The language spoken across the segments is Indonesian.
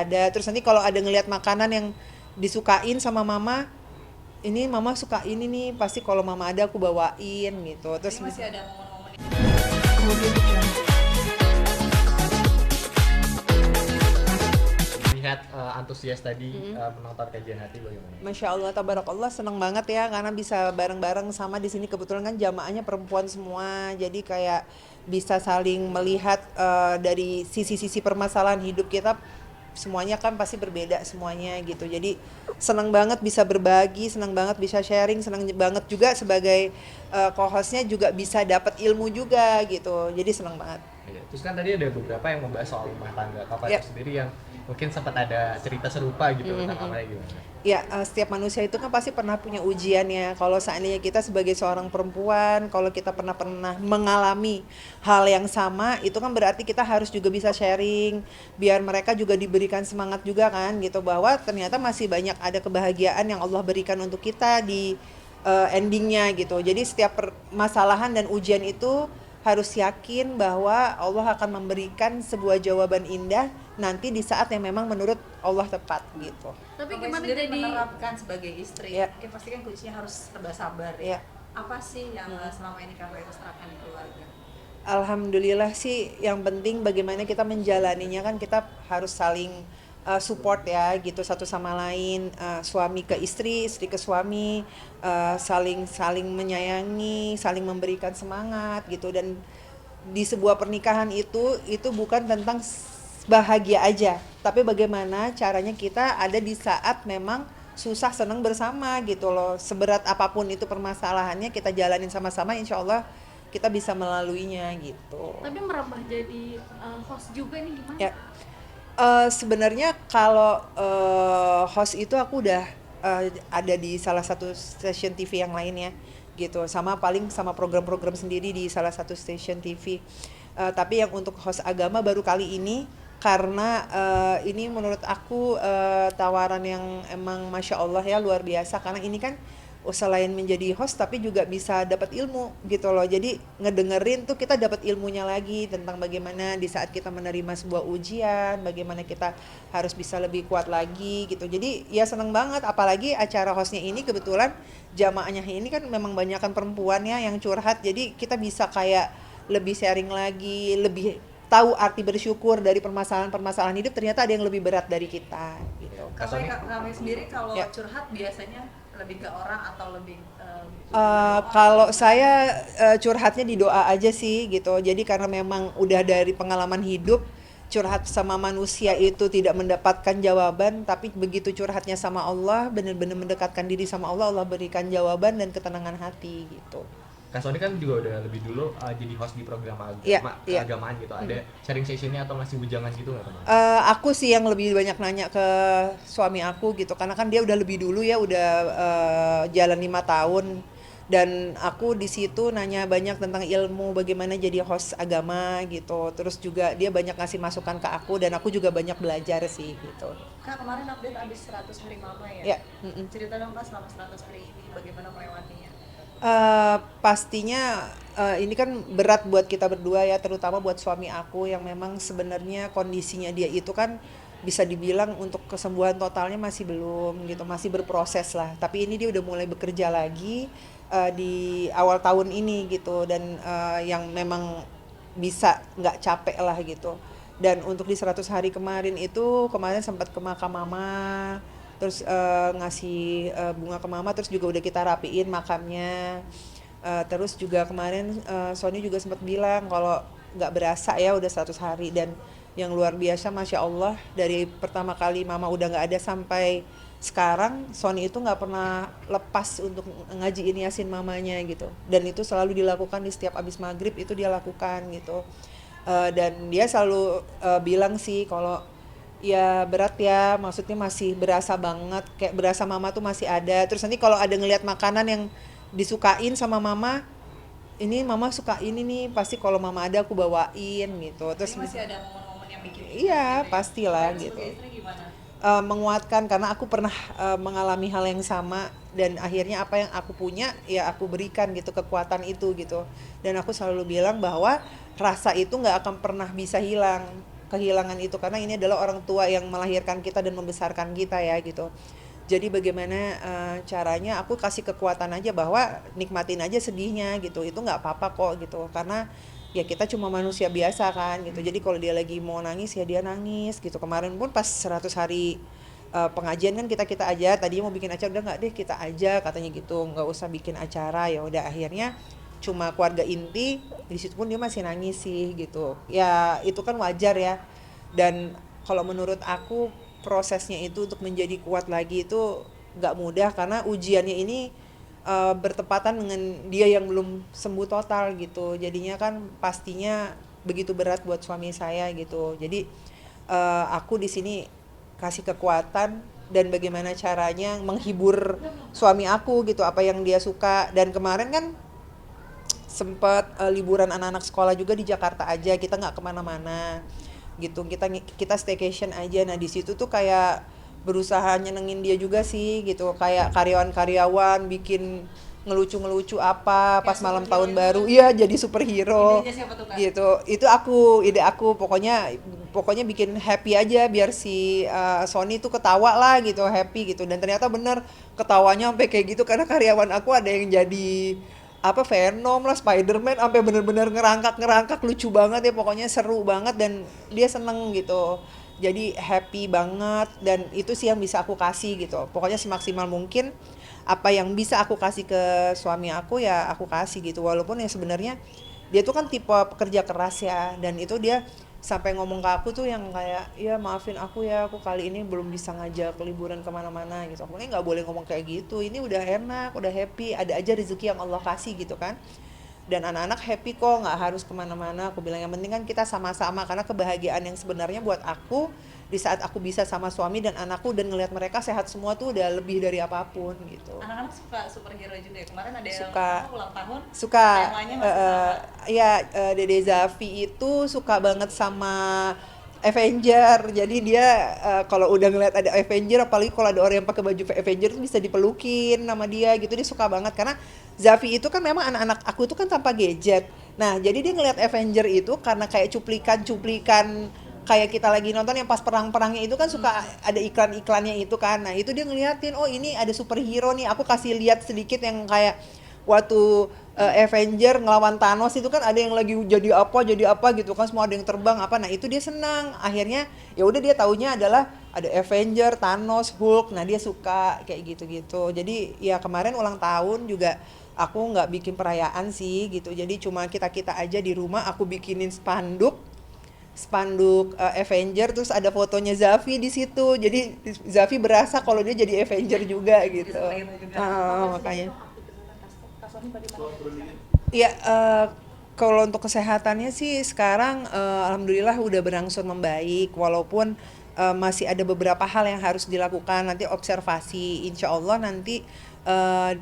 ada. Terus nanti kalau ada ngelihat makanan yang disukain sama mama, ini mama suka ini nih, pasti kalau mama ada aku bawain gitu. Terus Jadi masih ada momen-momen Lihat antusias tadi menonton kajian hati bagaimana? Masya Allah, tabarakallah, seneng banget ya karena bisa bareng-bareng sama di sini kebetulan kan jamaahnya perempuan semua, jadi kayak bisa saling melihat dari sisi-sisi permasalahan hidup kita, semuanya kan pasti berbeda semuanya gitu. Jadi seneng banget bisa berbagi, seneng banget bisa sharing, seneng banget juga sebagai co-hostnya juga bisa dapat ilmu juga gitu. Jadi seneng banget. Iya. Terus kan tadi ada beberapa yang membahas soal rumah tangga. Kakak Ya. itu sendiri yang mungkin sempat ada cerita serupa gitu tentang kamarnya gimana? Ya, setiap manusia itu kan pasti pernah punya ujian ya. Kalau seandainya kita sebagai seorang perempuan, kalau kita pernah mengalami hal yang sama, itu kan berarti kita harus juga bisa sharing, biar mereka juga diberikan semangat juga kan, gitu bahwa ternyata masih banyak ada kebahagiaan yang Allah berikan untuk kita di endingnya gitu. Jadi setiap permasalahan dan ujian itu harus yakin bahwa Allah akan memberikan sebuah jawaban indah nanti di saat yang memang menurut Allah tepat gitu. tapi Kakak gimana sendiri jadi menerapkan sebagai istri, Ya. Mungkin pasti kan kuncinya harus serba sabar Ya. ya. Apa sih yang selama ini kakak itu terapkan di keluarga? Alhamdulillah sih, yang penting bagaimana kita menjalaninya kan kita harus saling support ya gitu satu sama lain, suami ke istri, istri ke suami, saling saling menyayangi, saling memberikan semangat gitu. Dan di sebuah pernikahan itu bukan tentang bahagia aja, tapi bagaimana caranya kita ada di saat memang susah senang bersama gitu loh. Seberat apapun itu permasalahannya kita jalanin sama-sama, insya Allah kita bisa melaluinya gitu. Tapi merambah jadi host juga nih gimana? Ya, sebenarnya kalau host itu aku udah ada di salah satu stasiun TV yang lainnya gitu, sama paling sama program-program sendiri di salah satu stasiun TV. Tapi yang untuk host agama baru kali ini, karena ini menurut aku tawaran yang emang masya Allah ya, luar biasa, karena ini kan selain menjadi host tapi juga bisa dapat ilmu gitu loh. Jadi ngedengerin tuh kita dapat ilmunya lagi tentang bagaimana di saat kita menerima sebuah ujian, bagaimana kita harus bisa lebih kuat lagi gitu. Jadi ya seneng banget, apalagi acara hostnya ini kebetulan jamaahnya ini kan memang banyakan perempuan ya yang curhat. Jadi kita bisa kayak lebih sharing lagi, lebih tahu arti bersyukur dari permasalahan-permasalahan hidup, ternyata ada yang lebih berat dari kita gitu. Kakak sendiri kalau Ya. curhat biasanya lebih ke orang atau lebih Kalau saya curhatnya di doa aja sih gitu. Jadi karena memang udah dari pengalaman hidup, curhat sama manusia itu tidak mendapatkan jawaban, tapi begitu curhatnya sama Allah, benar-benar mendekatkan diri sama Allah, Allah berikan jawaban dan ketenangan hati gitu. Kak Sony kan juga udah lebih dulu jadi host di program Iya, iya. keagamaan gitu. Ada sharing sessionnya atau masih bujangan gitu nggak teman? Aku sih yang lebih banyak nanya ke suami aku gitu, karena kan dia udah lebih dulu ya, udah jalan 5 tahun, dan aku di situ nanya banyak tentang ilmu bagaimana jadi host agama gitu. Terus juga dia banyak ngasih masukan ke aku dan aku juga banyak belajar sih gitu. Kak kemarin update abis 100 hari mama ya? Ya, Cerita dong Kak selama 100 hari ini bagaimana melewatinya? Pastinya ini kan berat buat kita berdua ya, terutama buat suami aku yang memang sebenarnya kondisinya dia itu kan bisa dibilang untuk kesembuhan totalnya masih belum gitu, masih berproses lah. Tapi ini dia udah mulai bekerja lagi di awal tahun ini gitu, dan yang memang bisa nggak capek lah gitu. Dan untuk di 100 hari kemarin itu, kemarin sempat ke makam mama, terus ngasih bunga ke mama, terus juga udah kita rapiin makamnya. Terus juga kemarin Sony juga sempat bilang kalau nggak berasa ya udah 100 hari, dan yang luar biasa masya Allah, dari pertama kali mama udah nggak ada sampai sekarang Sony itu nggak pernah lepas untuk ngajiin yasin mamanya gitu, dan itu selalu dilakukan di setiap abis maghrib, itu dia lakukan gitu. Dan dia selalu bilang sih kalau ya berat ya, maksudnya masih berasa banget, kayak berasa mama tuh masih ada. Terus nanti kalau ada ngelihat makanan yang disukain sama mama, ini mama suka ini nih, pasti kalau mama ada aku bawain gitu. Terus Jadi masih ada momen-momen yang bikin iya gitu ya? pastilah Kakak gitu. sebagai istri gimana? Menguatkan, karena aku pernah mengalami hal yang sama, dan akhirnya apa yang aku punya ya aku berikan gitu, kekuatan itu gitu. Dan aku selalu bilang bahwa rasa itu nggak akan pernah bisa hilang kehilangan itu karena ini adalah orang tua yang melahirkan kita dan membesarkan kita ya gitu. Jadi bagaimana caranya aku kasih kekuatan aja bahwa nikmatin aja sedihnya gitu, itu nggak apa-apa kok gitu, karena ya kita cuma manusia biasa kan gitu. Jadi kalau dia lagi mau nangis ya dia nangis gitu. Kemarin pun pas 100 hari pengajian kan kita aja, tadinya mau bikin acara, udah nggak deh kita aja katanya gitu, nggak usah bikin acara. Ya udah akhirnya cuma keluarga inti, di situ pun dia masih nangis sih gitu. Ya itu kan wajar ya. Dan kalau menurut aku prosesnya itu untuk menjadi kuat lagi itu nggak mudah karena ujiannya ini bertepatan dengan dia yang belum sembuh total gitu. Jadinya kan pastinya begitu berat buat suami saya gitu. Jadi aku di sini kasih kekuatan dan bagaimana caranya menghibur suami aku gitu, apa yang dia suka. Dan kemarin kan sempat liburan anak-anak sekolah juga di Jakarta aja, kita nggak kemana-mana gitu, kita staycation aja. Nah di situ tuh kayak berusaha nyenengin dia juga sih gitu, kayak karyawan-karyawan bikin ngelucu-ngelucu apa pas malam tahun baru, iya jadi superhero Idenya siapa tuh, Kak? gitu. Itu ide aku, pokoknya bikin happy aja biar si Sony tuh ketawa lah gitu, happy gitu. Dan ternyata bener ketawanya sampai kayak gitu karena karyawan aku ada yang jadi apa Venom lah, Spiderman, sampai bener-bener ngerangkak lucu banget ya, pokoknya seru banget dan dia seneng gitu. Jadi happy banget dan itu sih yang bisa aku kasih gitu. Pokoknya semaksimal mungkin apa yang bisa aku kasih ke suami aku ya aku kasih gitu. Walaupun ya sebenarnya dia tuh kan tipe pekerja keras ya, dan itu dia sampai ngomong ke aku tuh yang kayak ya maafin aku ya, aku kali ini belum bisa ngajak liburan kemana-mana gitu. Aku nggak boleh ngomong kayak gitu, ini udah enak, udah happy, ada aja rezeki yang Allah kasih gitu kan. Dan anak-anak happy kok, nggak harus kemana-mana. Aku bilang yang penting kan kita sama-sama, karena kebahagiaan yang sebenarnya buat aku di saat aku bisa sama suami dan anakku dan ngelihat mereka sehat semua tuh udah lebih dari apapun gitu. Anak-anak suka superhero juga ya. Kemarin ada yang Suka. ulang tahun. Suka. Temanya masih sama. Ya Dede Zafi itu suka banget sama Avenger. Jadi dia kalau udah ngeliat ada Avenger, apalagi kalau ada orang yang pakai baju Avenger tuh bisa dipelukin sama dia gitu. Dia suka banget karena Zafi itu kan memang anak-anak aku itu kan tanpa gadget. Nah, jadi dia ngeliat Avenger itu karena kayak cuplikan-cuplikan kayak kita lagi nonton yang pas perang-perangnya itu kan suka ada iklan-iklannya itu kan. Nah, itu dia ngeliatin, oh ini ada superhero nih. Aku kasih lihat sedikit yang kayak waktu Avenger ngelawan Thanos itu kan ada yang lagi jadi apa gitu kan, semua ada yang terbang apa. Nah itu dia senang, akhirnya ya udah dia taunya adalah ada Avenger, Thanos, Hulk. Nah dia suka kayak gitu-gitu. Jadi ya kemarin ulang tahun juga aku nggak bikin perayaan sih gitu, jadi cuma kita aja di rumah. Aku bikinin spanduk Avenger, terus ada fotonya Zafi di situ, jadi Zafi berasa kalau dia jadi Avenger juga gitu. Makanya ya kalau untuk kesehatannya sih sekarang alhamdulillah udah berangsur membaik, walaupun masih ada beberapa hal yang harus dilakukan. Nanti observasi, insya Allah nanti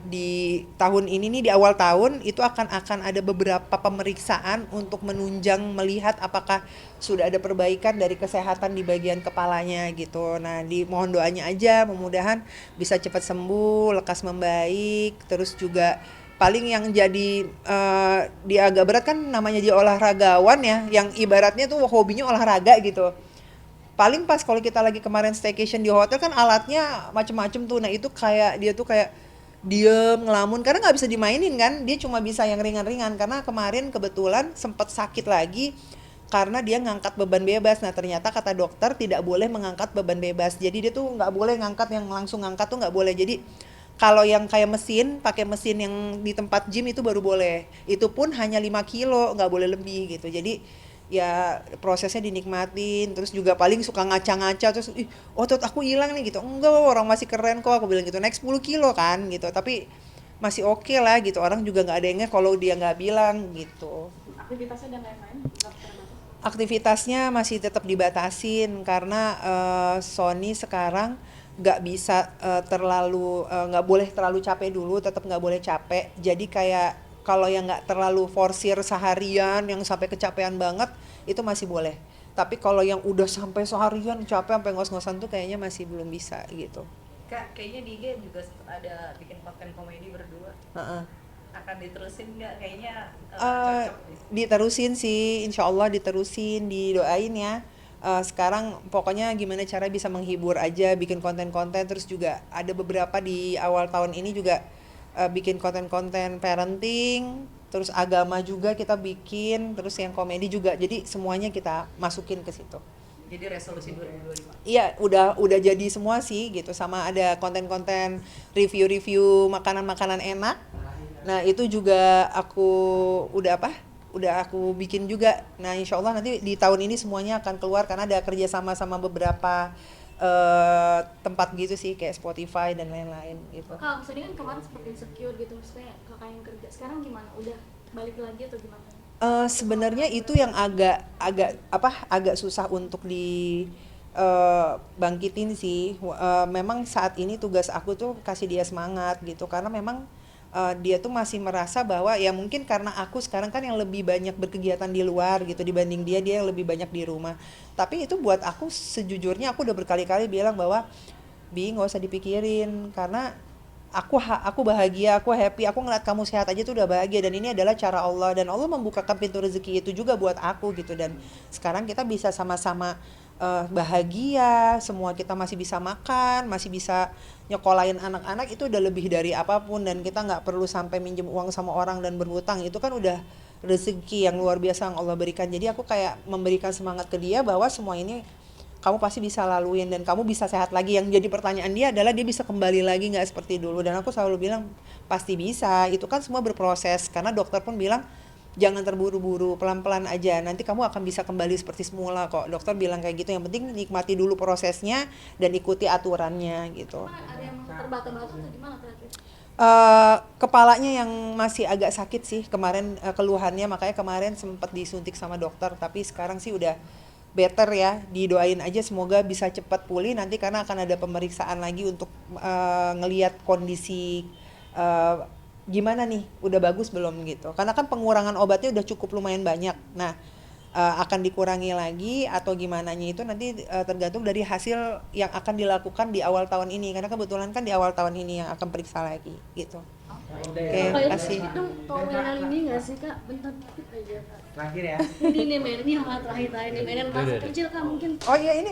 di tahun ini nih, di awal tahun itu akan ada beberapa pemeriksaan untuk menunjang melihat apakah sudah ada perbaikan dari kesehatan di bagian kepalanya gitu. Nah dimohon doanya aja, mudah-mudahan bisa cepat sembuh, lekas membaik. Terus juga paling yang jadi dia agak berat kan namanya dia olahragawan ya, yang ibaratnya tuh hobinya olahraga gitu. Paling pas kalau kita lagi kemarin staycation di hotel kan alatnya macem-macem tuh. Nah itu kayak dia tuh kayak diem ngelamun karena nggak bisa dimainin kan, dia cuma bisa yang ringan-ringan. Karena kemarin kebetulan sempat sakit lagi karena dia ngangkat beban bebas. Nah ternyata kata dokter tidak boleh mengangkat beban bebas, jadi dia tuh nggak boleh ngangkat yang langsung ngangkat tuh nggak boleh. Jadi kalau yang kayak mesin, pakai mesin yang di tempat gym itu baru boleh. Itu pun hanya 5 kilo, nggak boleh lebih gitu. Jadi ya prosesnya dinikmatin. Terus juga paling suka ngaca-ngaca, terus otot aku hilang nih gitu. Enggak, orang masih keren kok, aku bilang gitu. Naik 10 kilo kan gitu. Tapi masih oke lah gitu. Orang juga nggak ada yang nge kalau dia nggak bilang gitu. Aktivitasnya dan lain-lain Aktivitasnya masih tetap dibatasin karena Sony sekarang nggak bisa nggak boleh terlalu capek dulu, tetap nggak boleh capek. Jadi kayak kalau yang nggak terlalu forsir seharian yang sampai kecapean banget itu masih boleh. Tapi kalau yang udah sampai seharian capek sampai ngos-ngosan tuh kayaknya masih belum bisa gitu. Kak, kayaknya di IG juga ada bikin konten komedi berdua. Akan diterusin nggak? Kayaknya cocok nih. Diterusin sih, insya Allah diterusin, didoain ya. sekarang pokoknya gimana cara bisa menghibur aja, bikin konten-konten. Terus juga ada beberapa di awal tahun ini juga bikin konten-konten parenting, terus agama juga kita bikin, terus yang komedi juga. Jadi semuanya kita masukin ke situ. Jadi resolusi 2025. Iya, udah jadi semua sih gitu. Sama ada konten-konten review-review makanan-makanan enak. Nah, itu juga udah aku bikin juga. Nah, insya Allah nanti di tahun ini semuanya akan keluar karena ada kerja sama beberapa tempat gitu sih, kayak Spotify dan lain-lain gitu. Kak, maksudnya kan kemarin seperti insecure gitu, maksudnya kakak yang kerja. Sekarang gimana? Udah balik lagi atau gimana? Sebenarnya itu yang agak susah untuk bangkitin sih. Memang saat ini tugas aku tuh kasih dia semangat gitu, karena memang dia tuh masih merasa bahwa ya mungkin karena aku sekarang kan yang lebih banyak berkegiatan di luar gitu dibanding dia yang lebih banyak di rumah. Tapi itu buat aku, sejujurnya aku udah berkali-kali bilang bahwa nggak usah dipikirin, karena aku bahagia, aku happy, aku ngeliat kamu sehat aja tuh udah bahagia, dan ini adalah cara Allah, dan Allah membukakan pintu rezeki itu juga buat aku gitu. Dan sekarang kita bisa sama-sama bahagia, semua kita masih bisa makan, masih bisa nyekolahin anak-anak, itu udah lebih dari apapun. Dan kita nggak perlu sampai minjem uang sama orang dan berhutang, itu kan udah rezeki yang luar biasa yang Allah berikan. Jadi aku kayak memberikan semangat ke dia bahwa semua ini kamu pasti bisa laluin dan kamu bisa sehat lagi. Yang jadi pertanyaan dia adalah dia bisa kembali lagi nggak seperti dulu, dan aku selalu bilang pasti bisa. Itu kan semua berproses, karena dokter pun bilang jangan terburu-buru, pelan-pelan aja, nanti kamu akan bisa kembali seperti semula kok. Dokter bilang kayak gitu, yang penting nikmati dulu prosesnya dan ikuti aturannya gitu. Ada yang terbata-bata atau gimana terakhir? Kepalanya yang masih agak sakit sih kemarin, keluhannya, makanya kemarin sempat disuntik sama dokter, tapi sekarang sih udah better ya. Didoain aja semoga bisa cepat pulih nanti, karena akan ada pemeriksaan lagi untuk ngelihat kondisi gimana nih, udah bagus belum gitu. Karena kan pengurangan obatnya udah cukup lumayan banyak. Nah, akan dikurangi lagi atau gimananya itu nanti tergantung dari hasil yang akan dilakukan di awal tahun ini, karena kebetulan kan di awal tahun ini yang akan periksa lagi gitu. Oke, kasih. Itu toleran ini nggak sih Kak? Bentar dikit aja Kak. Terakhir ya. Ini men, ini hal terakhir ini mainan masa kecil Kak mungkin. Oh iya, ini